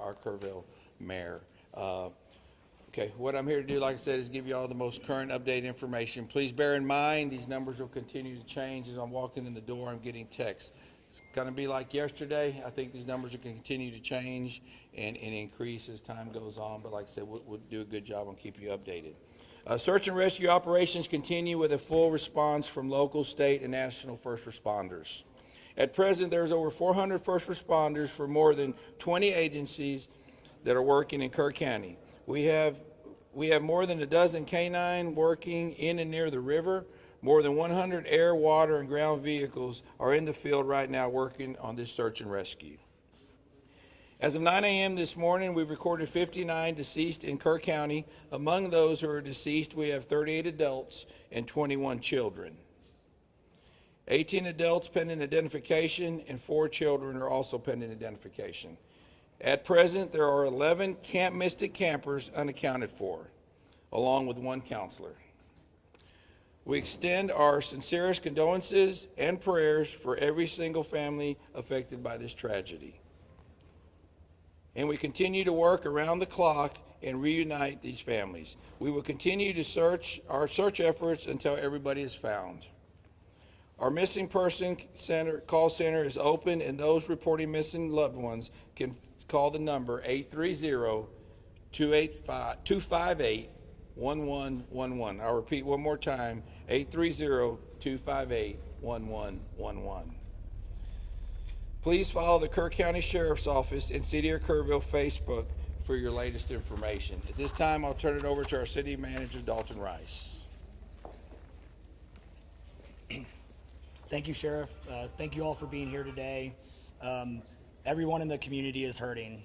our Kerrville mayor. Okay, what I'm here to do, like I said, is give you all the most current updated information. Please bear in mind these numbers will continue to change. As I'm walking in the door, I'm getting texts. It's going to be like yesterday. I think these numbers are going to continue to change and increase as time goes on. But like I said, we'll do a good job on keeping you updated. Search and rescue operations continue with a full response from local, state, and national first responders. At present, there's over 400 first responders for more than 20 agencies that are working in Kerr County. We have more than a dozen canine working in and near the river. More than 100 air, water, and ground vehicles are in the field right now working on this search and rescue. As of 9 a.m. this morning, we've recorded 59 deceased in Kerr County. Among those who are deceased, we have 38 adults and 21 children. 18 adults pending identification, and 4 children are also pending identification. At present, there are 11 Camp Mystic campers unaccounted for, along with 1 counselor. We extend our sincerest condolences and prayers for every single family affected by this tragedy. And we continue to work around the clock and reunite these families. We will continue to our search efforts until everybody is found. Our missing person call center is open, and those reporting missing loved ones can call the number 830-258-1111. I'll repeat one more time, 830-258-1111. Please follow the Kerr County Sheriff's Office and City of Kerrville Facebook for your latest information. At this time, I'll turn it over to our City Manager, Dalton Rice. Thank you, Sheriff. Thank you all for being here today. Everyone in the community is hurting,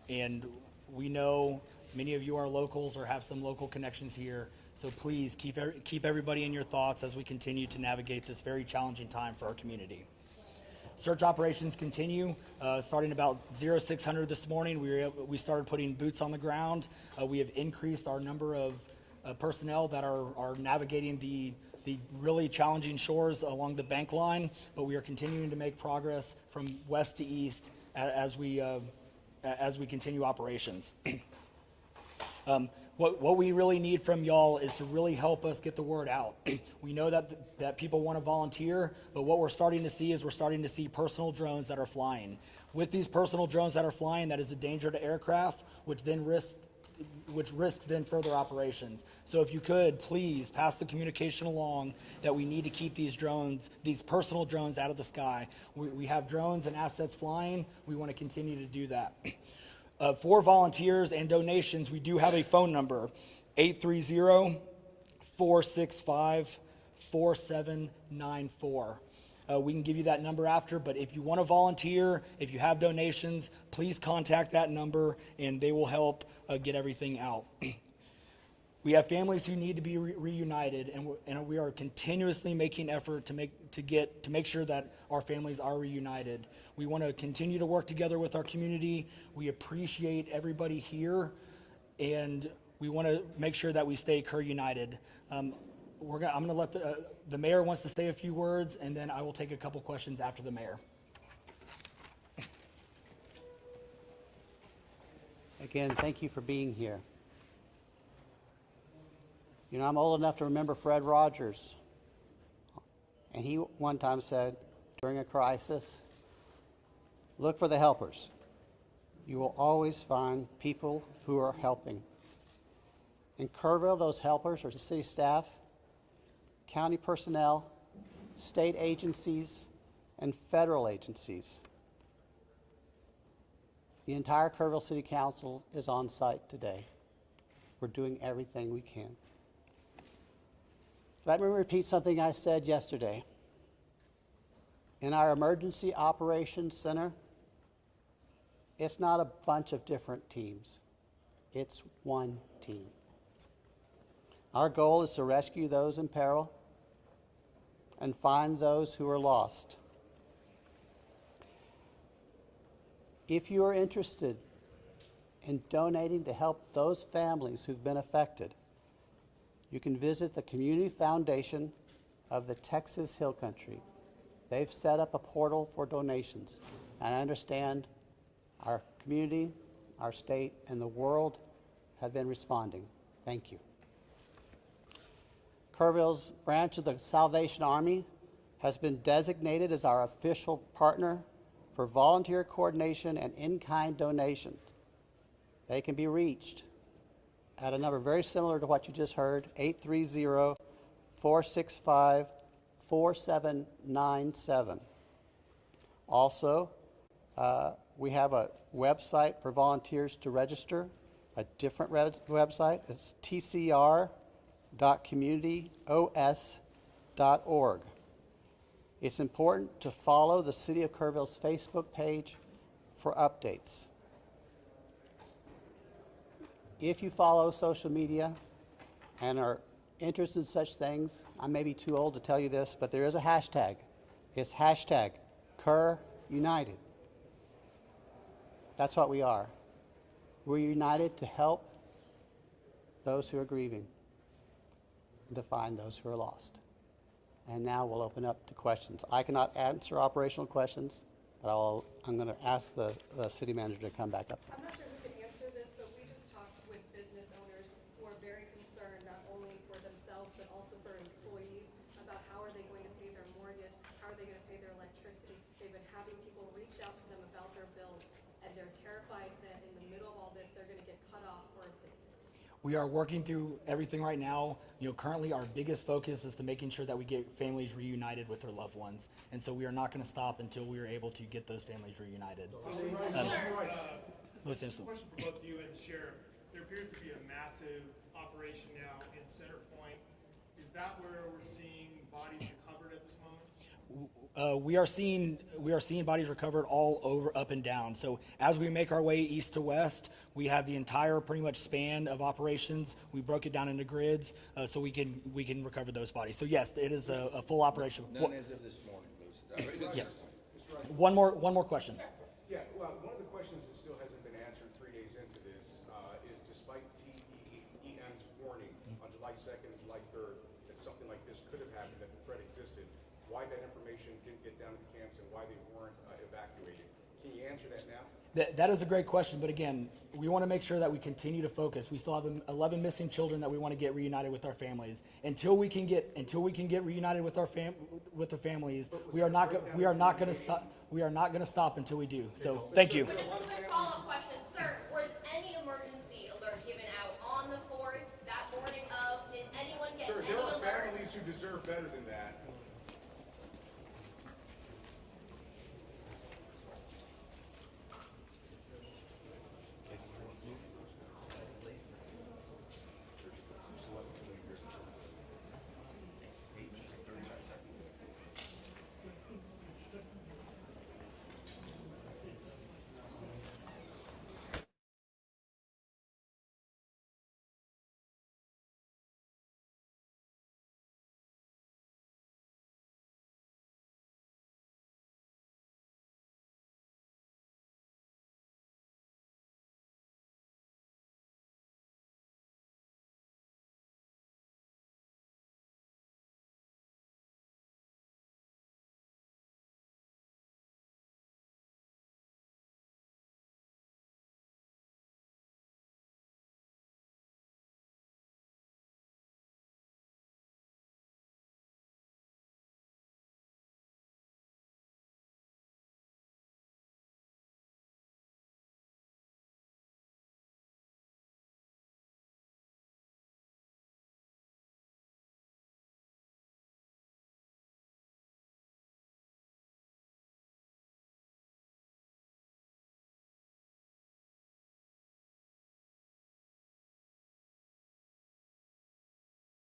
and we know many of you are locals or have some local connections here, so please keep everybody in your thoughts as we continue to navigate this very challenging time for our community. Search operations continue. Starting about 0600 this morning, we started putting boots on the ground. We have increased our number of personnel that are navigating the really challenging shores along the bank line, but we are continuing to make progress from west to east as we continue operations. What we really need from y'all is to really help us get the word out. We know that people want to volunteer, but what we're starting to see is personal drones that are flying. With these personal drones that are flying, that is a danger to aircraft, which risks then further operations. So if you could, please pass the communication along that we need to keep these personal drones out of the sky. We have drones and assets flying. We want to continue to do that. For volunteers and donations, we do have a phone number, 830-465-4794. We can give you that number after, but if you want to volunteer, if you have donations, please contact that number and they will help get everything out. We have families who need to be reunited, and we are continuously making effort to make sure that our families are reunited. We want to continue to work together with our community. We appreciate everybody here, and we want to make sure that we stay Kerr united. I'm going to let the mayor wants to say a few words, and then I will take a couple questions after the mayor. Again, thank you for being here. You know, I'm old enough to remember Fred Rogers, and he one time said, during a crisis, look for the helpers. You will always find people who are helping. In Kerrville, those helpers are the city staff, county personnel, state agencies, and federal agencies. The entire Kerrville City Council is on site today. We're doing everything we can. Let me repeat something I said yesterday. In our Emergency Operations Center, it's not a bunch of different teams. It's one team. Our goal is to rescue those in peril and find those who are lost. If you are interested in donating to help those families who've been affected, you can visit the Community Foundation of the Texas Hill Country. They've set up a portal for donations. And I understand our community, our state, and the world have been responding. Thank you. Kerrville's branch of the Salvation Army has been designated as our official partner for volunteer coordination and in-kind donations. They can be reached at a number very similar to what you just heard, 830-465-4797. Also, we have a website for volunteers to register, a different website. It's tcr.communityos.org. It's important to follow the City of Kerrville's Facebook page for updates. If you follow social media and are interested in such things, I may be too old to tell you this, but there is a hashtag. It's hashtag Kerr United. That's what we are. We're united to help those who are grieving and to find those who are lost. And now we'll open up to questions. I cannot answer operational questions, but I'm going to ask the city manager to come back up. I'm not sure who can answer this, but we just talked with business owners who are very concerned not only for themselves but also for employees about how are they going to pay their mortgage, how are they going to pay their electricity. They've been having people reach out to them about their bills, and they're terrified that in the middle of all this they're going to get cut off or We are working through everything right now. Currently our biggest focus is to making sure that we get families reunited with their loved ones. And so we are not going to stop until we are able to get those families reunited. Question for both you and the sheriff. There appears to be a massive operation now in Center Point. Is that where we're seeing bodies recovered at this moment? We are seeing bodies recovered all over, up and down. So as we make our way east to west, we have the entire pretty much span of operations. We broke it down into grids so we can recover those bodies. So yes, it is a full operation. None as of this morning, Lucy. Yes. One more question. Yeah, well, one of the questions that still hasn't been answered 3 days into this is despite TEM's warning on July 2nd and July 3rd that something like this could have happened, that the threat existed, why that information didn't get down to the camps and why they weren't evacuated. Can you answer that now? That is a great question, but again, we want to make sure that we continue to focus. We still have 11 missing children that we want to get reunited with our families. Until we can get reunited with our families, we are not going to stop until we do. So, thank you. Quick follow-up